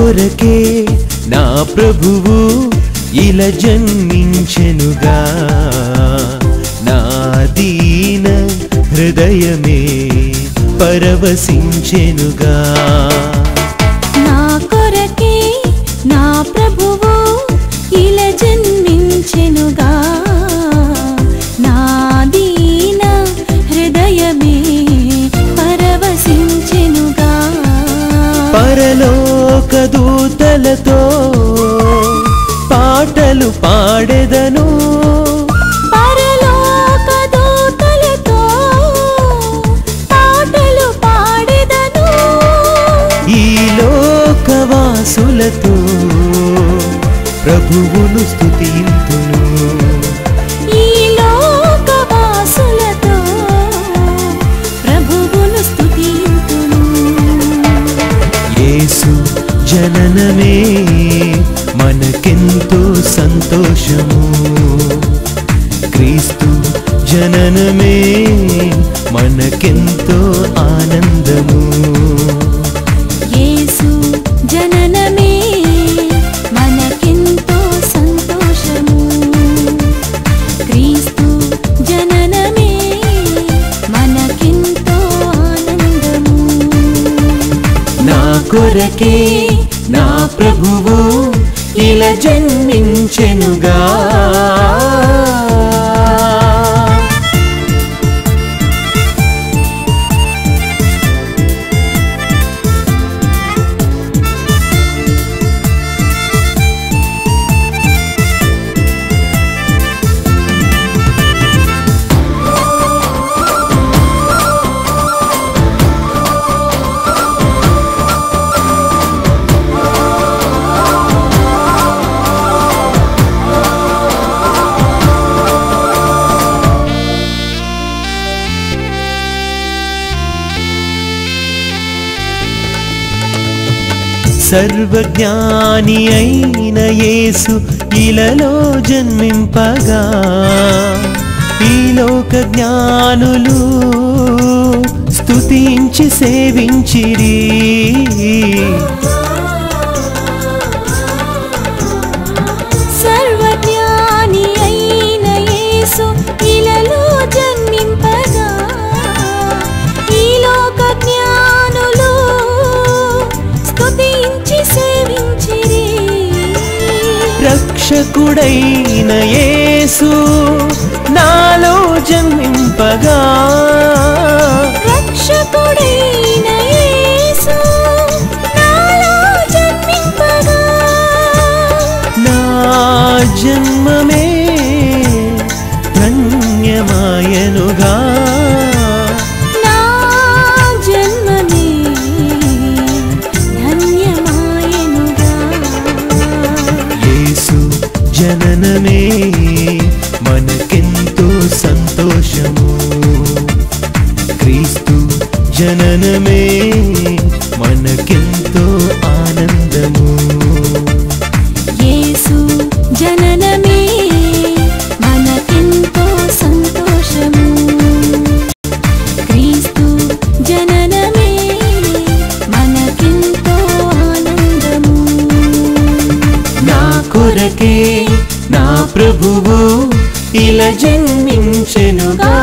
కొరకే నా ప్రభువు ఇలా జన్మించెనుగా నా దీన హృదయమే పరవశించెనుగా నా కొరకే నా ప్రభువు ఇలా జన్మించెనుగా నా దీన హృదయమే పరవశించెనుగా పరలోక దూతలతో పాటలు పాడెదను పరలోక దూతలతో పాటలు పాడెదను ఈ లోకవాసులతో ప్రభువును స్తుతింతును ఈ లోకవాసులతో ప్రభువును స్తుతింతును యేసు జననమే మనకెంతో సంతోషము క్రీస్తు జననమే మనకెంతో ఆనందము యేసు జననమే మనకెంతో సంతోషము క్రీస్తు జననమే మనకెంతో ఆనందము నా కొరకే నా ప్రభువు ఇలా జన్మించెనుగా సర్వజ్ఞాని అయిన యేసు ఇలలో జన్మింపగా ఈ లోక జ్ఞానులు స్తుతించి సేవించిరి సర్వజ్ఞాని అయిన యేసు ఇలలో జన్మింపగా ఈ లోక జ్ఞానులు స్తుతించి సేవించిరి రక్షకుడైన యేసు నాలో జన్మింపగా రక్షకుడైన యేసు నాలో జన్మింపగా నా జన్మమే ధన్యమాయనుగా నా జన్మమే ధన్యమాయనుగా యేసు జననమే మనకెంతో సంతోషము క్రీస్తు జననమే మనకెంతో ఆనందము యేసు జననమే మనకెంతో సంతోషము క్రీస్తు జననమే మనకెంతో ఆనందము నా కొరకే నా ప్రభువు ఇలా జన్మించెనుగా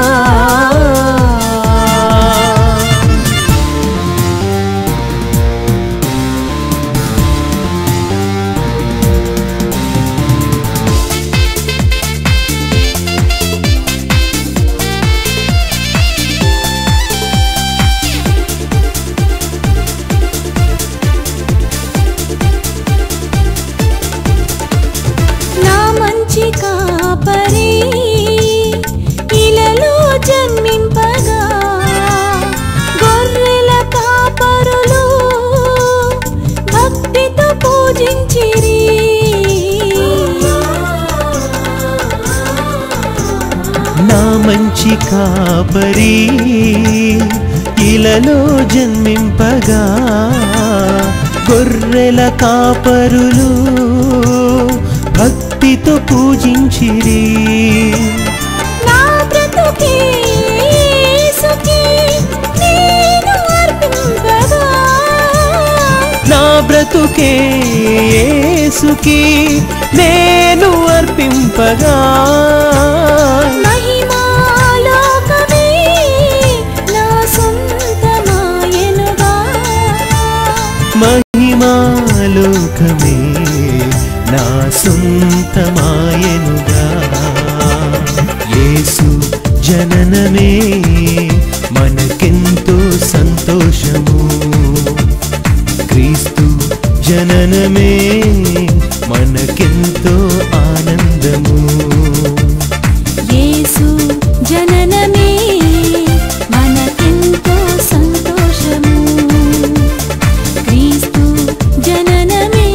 నా మంచి కాపరి ఇలలో జన్మింపగా గొర్రెల కాపరులు భక్తితో పూజించిరి నా మంచి కాపరి ఇలలో జన్మింపగా గొర్రెల కాపరులు భక్తితో పూజించిరి నా బ్రతుకే యేసుకే నేను అర్పింపగా బ్రతుకే యేసుకి నేను అర్పింపగా మహిమాలోకమే నా సొంతమాయెనుగా మహిమాలోకమే నా సొంతమాయెనుగా యేసు జననమే మనకెంతో సంతోషము క్రీస్తు జననమే మనకెంతో ఆనందము యేసు జననమే మనకెంతో సంతోషము క్రీస్తు జననమే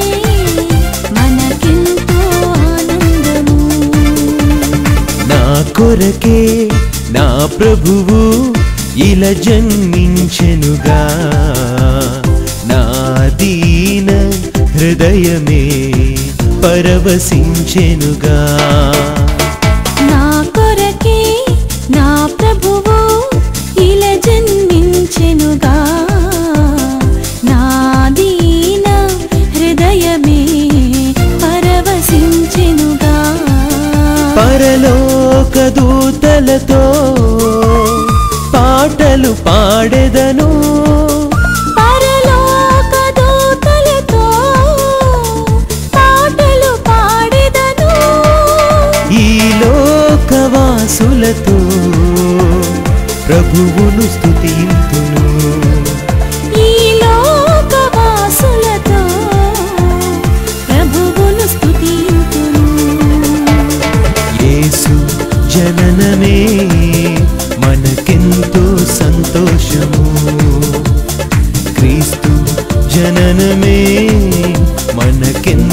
మనకెంతో ఆనందము నా కొరకే నా ప్రభువు ఇలా జన్మించెనుగా నా దీన హృదయమే పరవశించెనుగా నా కొరకే నా ప్రభువు ఇలా జన్మించెనుగా నా దీన హృదయమే పరవశించెనుగా పరలోక దూతలతో పాటలు పాడెదను పరలోక దూతలతో పాటలు పాడెదను ఈ లోకవాసులతో ప్రభువును స్తుతింతును ఈ లోకవాసులతో ప్రభువును స్తుతింతును యేసు జననమే మనకెంతో సంతోషము క్రీస్తు జననమే మనకెంతో